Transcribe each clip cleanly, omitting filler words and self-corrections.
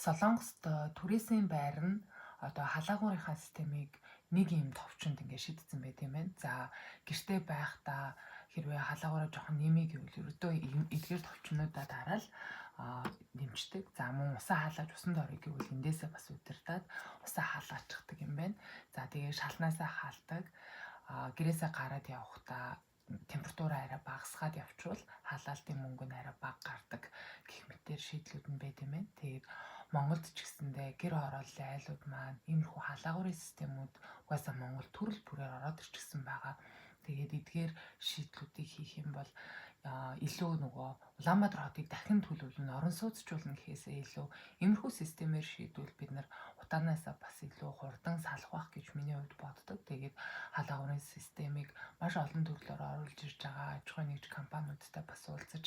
Солонгост түрээсийн байр нь одоо халаагуурынхаа системийг нэг юм товчонд ингээд шийдсэн байт юм байна. За гэртээ байхдаа хэрвээ халаагаараа жоохон нэмий гэвэл ердөө эдгээр товчнуудаа дараал нэмждэг. За мөн усаа хаалгаж усанд орё гэвэл эндээсээ бас удирдаад усаа хаалгачдаг юм байна. За тэгээ шалнаасаа хаалдаг. Гэрээсээ гараад явахдаа температураа арай багасгаад явчвал халаалтын мөнгө нь арай бага гардаг гэх мэтээр шийдлүүд нь байт юм байна. Тэгээд Монголд ч гэсэндээ гэр хорооллын айлууд маань иймэрхүү халаагуурын системүүд угаасаа Монгол төрөл бүрээр ороод ирчихсэн байгаа. Тэгээд эдгээр шийдлүүдийг хийх юм бол илүү нөгөө Улаанбаатар хотыг дахин төлөвлөн орон сууцчлуулна гэхээсээ илүү иймэрхүү системээр шийдвэл бид нар утаанаасаа бас илүү хурдан салах байх гэж миний хувьд боддог. Тэгээд халаагуурын системийг маш олон төрлөөр оруулж ирж байгаа аж ахуйн нэгж компаниудтай бас уулзаж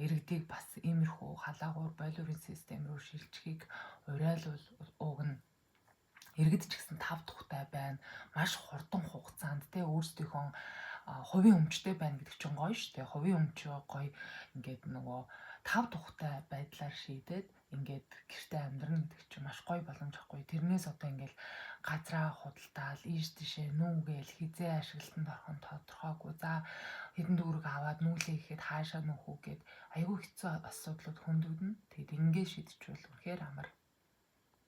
иргэдийг бас иймэрхүү халаагуур бойлорын систем рүү шилжихийг уриалвал уг нь иргэд ч гэсэн тав тухтай байна. Маш хурдан хугацаанд өөрсдийнхөө хувийн өмчтэй байна гэдэг чинь гоё шүү дээ. Хувийн өмчөө гоё ингээд нөгөө тав тухтай байдлаар шийдээд ингээд гэртээ амьдрна гэдэг чинь маш гоё боломж ахгүй. Тэрнээс одоо ингээд газраа худалдаал, ийш тийшээ нүүгээл хизээ ашиглалтанд орох нь тодорхойгүй. За хэдэн төгрөг аваад нүүлээ гэхэд хаашаа нөхөө гэд айгүй хэцүү асуудлууд хөндөгдөн. Тэгэд ингээд шийдчихвэл үнэхээр амар.